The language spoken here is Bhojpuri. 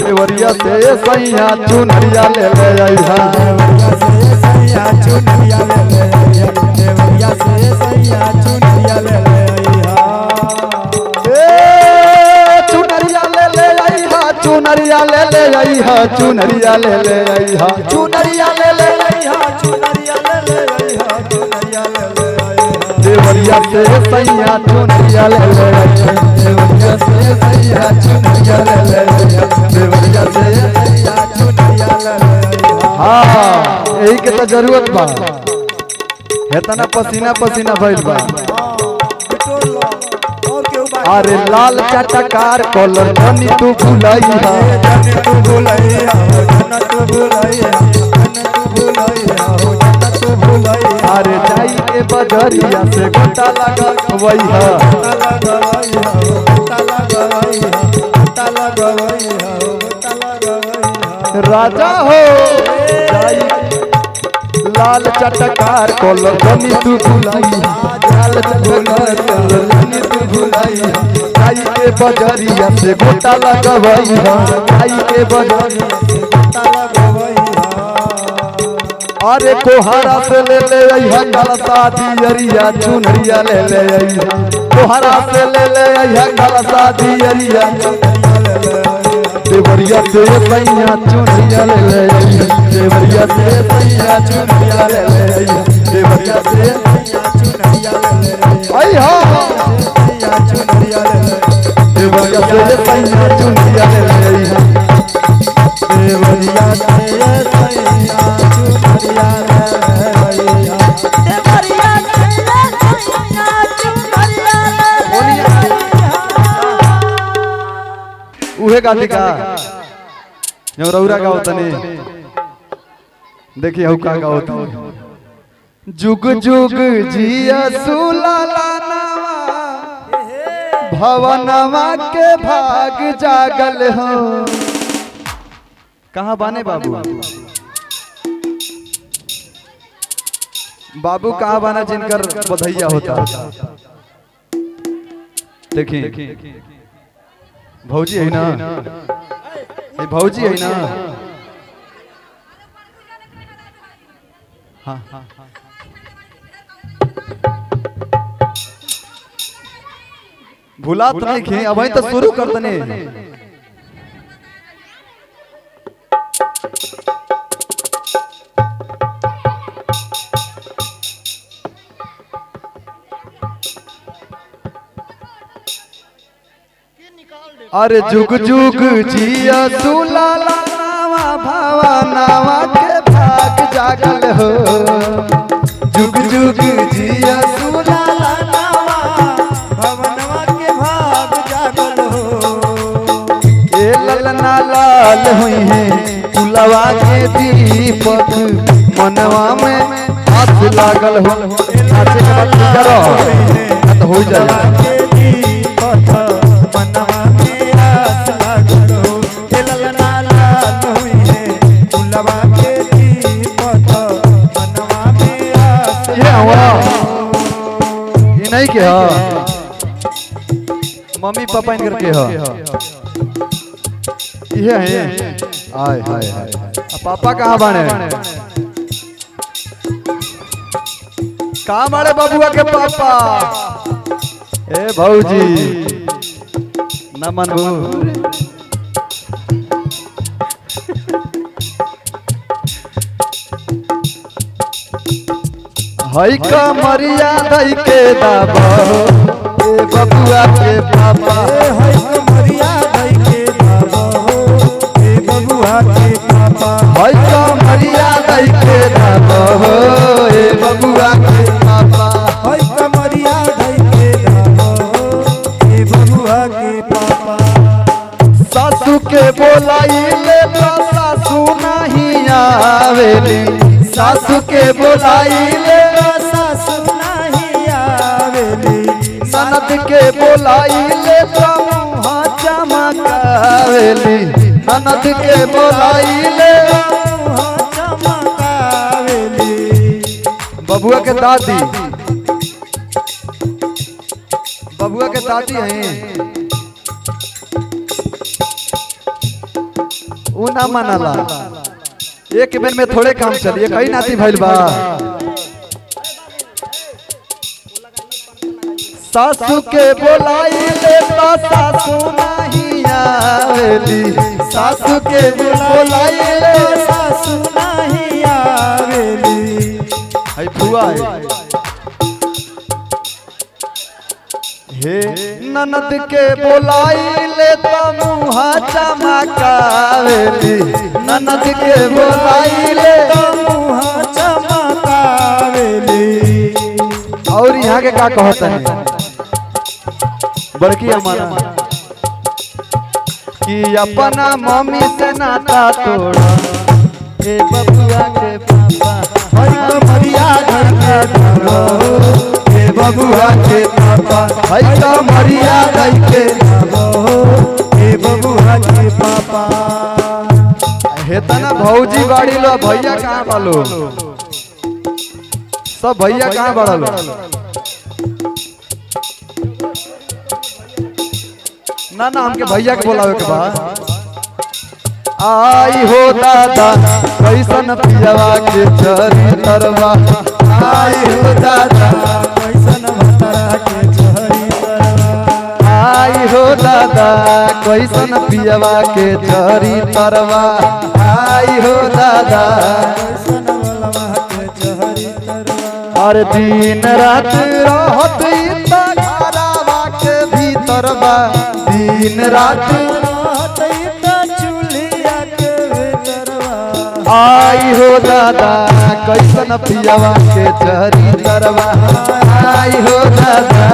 देवरिया से सैया चुनरिया ले ले आइहा सैया चुनरिया ले ले देवरिया से सैया चुनरिया ले ले चुनरिया ले ले आइहा चुनरिया ले ले आइहा चुनरिया ले ले आइहा चुनरिया ले ले आइहा चुनरिया ले ले चुनरिया ले ले देवरिया से सैया चुनरिया ले ले देवरिया से सैया चुनरिया ले ले देवरिया से सैया चुनरिया ले ले हाँ यही के तो जरूरत बा हेतना पसीना पसीना भइल बा अरे लाल चटकार कलर जनी तू भुलैया जनी तू भुलैया जन तू भुलैया जन तू भुलैया जन तू भुलैया अरे जाई के बजरिया से गोटा लगवैहा राजा हो जाई लाल चटकार कलर जनी तू भुलैया लाल चटकार कलर जनी तू भुलैया जाई के बजरिया से गोटा लगवैहा जाई के बजरिया से गोटा लगवैहा अरे कोहारा से ले ले आइहा कलसा दियरिया चुनरिया ले ले आइहा कोहारा से ले ले आइहा कलसा दियरिया देवरिया से सैया चुनरिया ले ले आइहा देवरिया से सैया चुनरिया ले ले आइहा देवरिया से सैया चुनरिया ले ले आइहा सैया चुनरिया ले ले देवरिया से सैया चुनरिया ले ले आइहा देवरिया से सैया चुनरिया ले ले देवरिया से सैया चुनरिया ले उहे गाती का जो रौरा गाओ तनी देखिए हु का गाओ तनी जुग जुग जिया सुलाला नवा भवनवा के भाग जागल हो कहाँ बाने बाबू बाबू कहाँ बाना जिनकर बधैया होता देखिए भौजी है ना ये भौजी है ना हाँ हाँ भुला तो नहीं खे अब तो शुरू कर दने अरे जुग जुग जिया सुलाला नावा भावा नावा के भाग जागल हो जुग जुग जिया सुलाला नावा भवनवा के भाग जागल हो ए ललना लाल हुई है पुलवा के दीपक मनवा में हाथ लागल हो नाचे के बाद करो तो हो जाए नहीं के मम्मी पापा इनकर के ये है हाय हाय हाय पापा कहाँ बाने कहाँ बाड़े बबुआ के पापा ए भौजी न मनबू हई कमरिया दई के दाबा ए बबुआ के पापा हई कमरिया दई के दाबा ए बबुआ के पापा हई कमरिया दई के दाबा ए बबुआ के पापा हई कमरिया दई के दाबा ए बबुआ के पापा सासू के बोलाई ले तो सासू नहीं आवेली सासू के बोलाई ले सासू नहीं आवेली ननद के बोलाई ले तो मुँह चमकावेली ननद के बोलाई ले मुँह चमकावेली बबुआ के दादी बबुआ के दादी हैं ऊ ना मानला एक बेर में थोड़े काम चलिए कहीं नाती भइल बा सासू के बोलाई ले तो सासू नहीं आवेली सासू के बोलाई ले सासू नहीं आवेली है फुआ है हे ननद के बोलाई ले तो मुहा चमकावेली ननद के बोलाई ले तो मुहा चमकावेली और यहाँ के का कहता है बड़की हमारा कि अपना मम्मी से नाता तोड़ा ए बबुआ के पापा हई कमरिया घर के धरो ए बबुआ के पापा हई कमरिया दई के धरो ए बबुआ के पापा हेतना भौजी बाड़ी लो भैया कहाँ बालो सब भैया कहाँ बड़ा लो ना ना हमके भैया के बोलावे के बाद आई हो दादा कैसन पियावा के चरी तरवा आई हो दादा कैसन भतरा के चहरी तरवा आई हो दादा कैसन पियावा के चरी तरवा आई हो दादा कैसन बलवा के चहरी तरवा हर दिन रात रहत इता घरावा के भीतरवा दिन रात चूल्हिया के भीतरवा आई हो दादा कैसन पियावा के चरी तरवा आई हो दादा